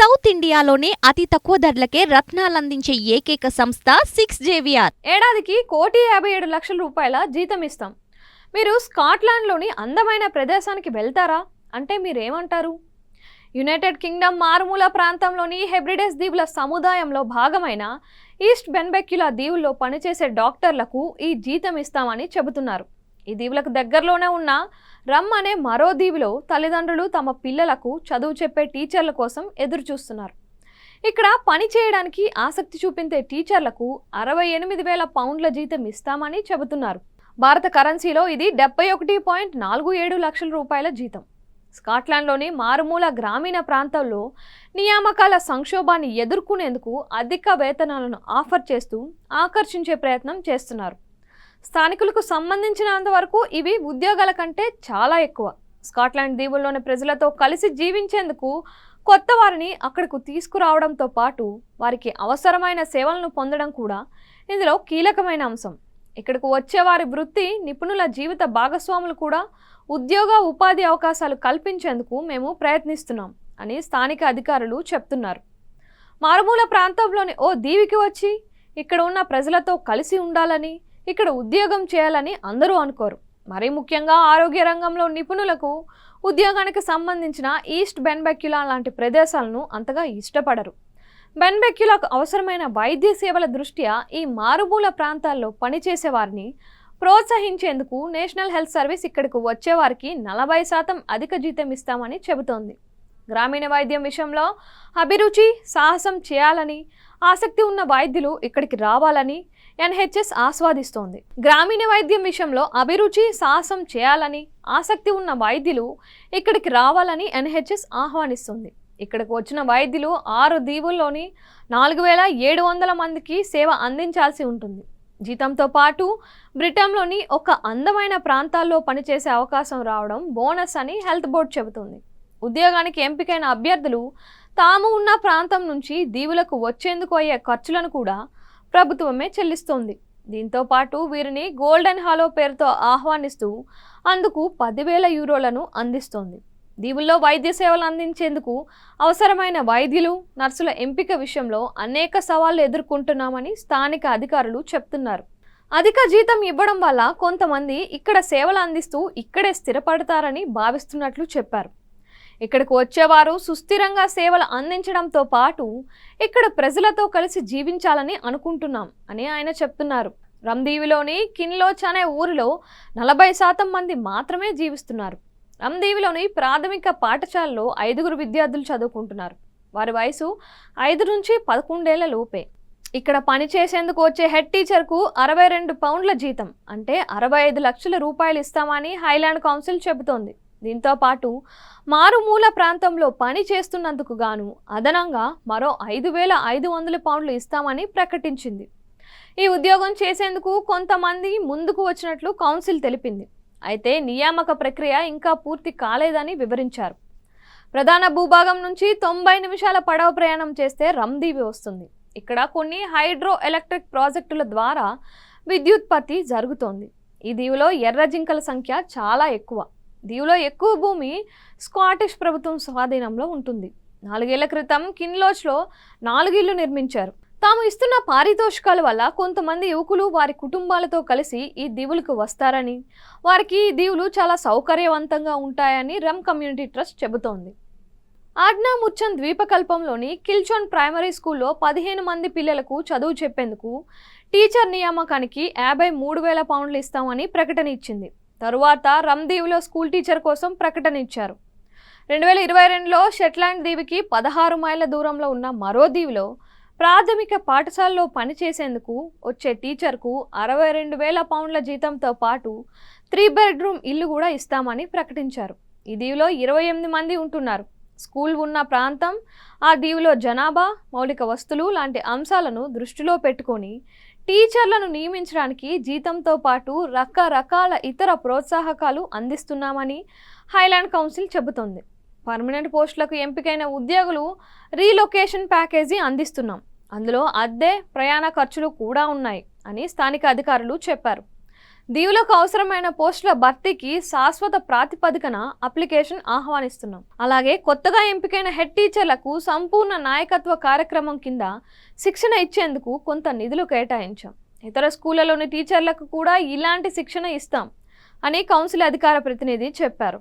South ఇండియాలోనే అతి తక్కువ ధరలకే రత్నాలందించే ఏకైక సంస్థ 6JVR. ఏడాదికి 1,57,00,000 రూపాయల జీతం ఇస్తాం. మీరు స్కాట్లాండ్లోని అందమైన ప్రదేశానికి వెళ్తారా అంటే మీరేమంటారు? యునైటెడ్ కింగ్డమ్ మారుమూల ప్రాంతంలోని హెబ్రిడెస్ దీవుల సముదాయంలో భాగమైన ఈస్ట్ బెన్బెక్యులా దీవుల్లో పనిచేసే డాక్టర్లకు ఈ జీతం ఇస్తామని చెబుతున్నారు. ఈ దీవులకు దగ్గరలోనే ఉన్న రమ్ అనే మరో దీవిలో తల్లిదండ్రులు తమ పిల్లలకు చదువు చెప్పే టీచర్ల కోసం ఎదురు చూస్తున్నారు. ఇక్కడ పని చేయడానికి ఆసక్తి చూపించే టీచర్లకు 68,000 పౌండ్ల జీతం ఇస్తామని చెబుతున్నారు. భారత కరెన్సీలో ఇది 71.47 లక్షల రూపాయల జీతం. స్కాట్లాండ్లోని మారుమూల గ్రామీణ ప్రాంతాల్లో నియామకాల సంక్షోభాన్ని ఎదుర్కొనేందుకు అధిక వేతనాలను ఆఫర్ చేస్తూ ఆకర్షించే ప్రయత్నం చేస్తున్నారు. స్థానికులకు సంబంధించినంతవరకు ఇవి ఉద్యోగాల కంటే చాలా ఎక్కువ. స్కాట్లాండ్ దీవుల్లోని ప్రజలతో కలిసి జీవించేందుకు కొత్త వారిని అక్కడకు తీసుకురావడంతో పాటు వారికి అవసరమైన సేవలను పొందడం కూడా ఇందులో కీలకమైన అంశం. ఇక్కడకు వచ్చేవారి వృత్తి నిపుణుల జీవిత భాగస్వాములు కూడా ఉద్యోగ ఉపాధి అవకాశాలు కల్పించేందుకు మేము ప్రయత్నిస్తున్నాం అని స్థానిక అధికారులు చెప్తున్నారు. మారుమూల ప్రాంతంలోని ఓ దీవికి వచ్చి ఇక్కడ ఉన్న ప్రజలతో కలిసి ఉండాలని, ఇక్కడ ఉద్యోగం చేయాలని అందరూ అనుకోరు. మరీ ముఖ్యంగా ఆరోగ్య రంగంలో నిపుణులకు ఉద్యోగానికి సంబంధించిన ఈస్ట్ బెన్బెక్యులా లాంటి ప్రదేశాలను అంతగా ఇష్టపడరు. బెన్బెక్యులాకు అవసరమైన వైద్య సేవల దృష్ట్యా ఈ మారుమూల ప్రాంతాల్లో పనిచేసే వారిని ప్రోత్సహించేందుకు నేషనల్ హెల్త్ సర్వీస్ ఇక్కడికి వచ్చేవారికి 40% అధిక జీతం ఇస్తామని చెబుతోంది. గ్రామీణ వైద్యం విషయంలో అభిరుచి, సాహసం చేయాలని ఆసక్తి ఉన్న వైద్యులు ఇక్కడికి రావాలని NHS ఆస్వాదిస్తోంది. గ్రామీణ వైద్యం విషయంలో అభిరుచి, సాహసం చేయాలని ఆసక్తి ఉన్న వైద్యులు ఇక్కడికి రావాలని NHS ఆహ్వానిస్తుంది. ఇక్కడికి వచ్చిన వైద్యులు 6 దీవుల్లోని 4,700 మందికి సేవ అందించాల్సి ఉంటుంది. జీతంతో పాటు బ్రిటన్లోని ఒక అందమైన ప్రాంతాల్లో పనిచేసే అవకాశం రావడం బోనస్ అని హెల్త్ బోర్డు చెబుతుంది. ఉద్యోగానికి ఎంపికైన అభ్యర్థులు తాము ఉన్న ప్రాంతం నుంచి దీవులకు వచ్చేందుకు అయ్యే ఖర్చులను కూడా ప్రభుత్వమే చెల్లిస్తోంది. దీంతో పాటు వీరిని గోల్డెన్ హాలో పేరుతో ఆహ్వానిస్తూ అందుకు 10,000 యూరోలను అందిస్తోంది. దీవుల్లో వైద్య సేవలు అందించేందుకు అవసరమైన వైద్యులు, నర్సుల ఎంపిక విషయంలో అనేక సవాళ్లు ఎదుర్కొంటున్నామని స్థానిక అధికారులు చెప్తున్నారు. అధిక జీతం ఇవ్వడం వల్ల కొంతమంది ఇక్కడ సేవలు అందిస్తూ ఇక్కడే స్థిరపడతారని భావిస్తున్నట్లు చెప్పారు. ఇక్కడికి వచ్చేవారు సుస్థిరంగా సేవలు అందించడంతో పాటు ఇక్కడ ప్రజలతో కలిసి జీవించాలని అనుకుంటున్నాం అని ఆయన చెప్తున్నారు. రమ్ దీవిలోని కిన్లోచ్ అనే ఊరిలో 40% మంది మాత్రమే జీవిస్తున్నారు. రమ్ దీవిలోని ప్రాథమిక పాఠశాలలో 5 విద్యార్థులు చదువుకుంటున్నారు. వారి వయసు 5 నుంచి 11 ఏళ్ల లోపే. ఇక్కడ పని చేసేందుకు వచ్చే హెడ్ టీచర్కు 62 పౌండ్ల జీతం అంటే 65 లక్షల రూపాయలు ఇస్తామని హైలాండ్ కౌన్సిల్ చెబుతోంది. దీంతో పాటు మారుమూల ప్రాంతంలో పని చేస్తున్నందుకు గాను అదనంగా మరో 5,500 పౌండ్లు ఇస్తామని ప్రకటించింది. ఈ ఉద్యోగం చేసేందుకు కొంతమంది ముందుకు వచ్చినట్లు కౌన్సిల్ తెలిపింది. అయితే నియామక ప్రక్రియ ఇంకా పూర్తి కాలేదని వివరించారు. ప్రధాన భూభాగం నుంచి 90 నిమిషాల పడవ ప్రయాణం చేస్తే రమ్ దీవి వస్తుంది. ఇక్కడ కొన్ని హైడ్రో ఎలక్ట్రిక్ ప్రాజెక్టుల ద్వారా విద్యుత్పత్తి జరుగుతోంది. ఈ దీవిలో ఎర్ర జింకల సంఖ్య చాలా ఎక్కువ. దీవులో ఎక్కువ భూమి స్కాటిష్ ప్రభుత్వం స్వాధీనంలో ఉంటుంది. 4 ఏళ్ల క్రితం కిన్లోచ్లో 4 ఇళ్లు నిర్మించారు. తాము ఇస్తున్న పారితోషికాల వల్ల కొంతమంది యువకులు వారి కుటుంబాలతో కలిసి ఈ దీవులకు వస్తారని, వారికి ఈ దీవులు చాలా సౌకర్యవంతంగా ఉంటాయని రమ్ కమ్యూనిటీ ట్రస్ట్ చెబుతోంది. ఆడ్నా ముచ్చన్ ద్వీపకల్పంలోని కిల్చోన్ ప్రైమరీ స్కూల్లో 15 మంది పిల్లలకు చదువు చెప్పేందుకు టీచర్ నియామకానికి 53,000 పౌండ్లు ఇస్తామని ప్రకటన ఇచ్చింది. తరువాత రమ్ దీవిలో స్కూల్ టీచర్ కోసం ప్రకటన ఇచ్చారు. 2022లో షెట్లాండ్ దీవికి 16 మైళ్ళ దూరంలో ఉన్న మరో దీవిలో ప్రాథమిక పాఠశాలలో పనిచేసేందుకు వచ్చే టీచర్కు 62,000 పౌండ్ల జీతంతో పాటు 3 బెడ్రూమ్ ఇల్లు కూడా ఇస్తామని ప్రకటించారు. ఈ దీవిలో 28 మంది ఉంటున్నారు. స్కూల్ ఉన్న ప్రాంతం, ఆ దీవిలో జనాభా, మౌలిక వస్తువులు లాంటి అంశాలను దృష్టిలో పెట్టుకొని టీచర్లను నియమించడానికి జీతంతో పాటు రకరకాల ఇతర ప్రోత్సాహకాలు అందిస్తున్నామని హైలాండ్ కౌన్సిల్ చెబుతోంది. పర్మనెంట్ పోస్టులకు ఎంపికైన ఉద్యోగులు రీలొకేషన్ ప్యాకేజీ అందిస్తున్నాం. అందులో అద్దె, ప్రయాణ ఖర్చులు కూడా ఉన్నాయి అని స్థానిక అధికారులు చెప్పారు. దీవులకు అవసరమైన పోస్టుల భర్తీకి శాశ్వత ప్రాతిపదికన అప్లికేషన్ ఆహ్వానిస్తున్నాం. అలాగే కొత్తగా ఎంపికైన హెడ్ టీచర్లకు సంపూర్ణ నాయకత్వ కార్యక్రమం కింద శిక్షణ ఇచ్చేందుకు కొంత నిధులు కేటాయించాం. ఇతర స్కూళ్లలోని టీచర్లకు కూడా ఇలాంటి శిక్షణ ఇస్తాం అని కౌన్సిల్ అధికార ప్రతినిధి చెప్పారు.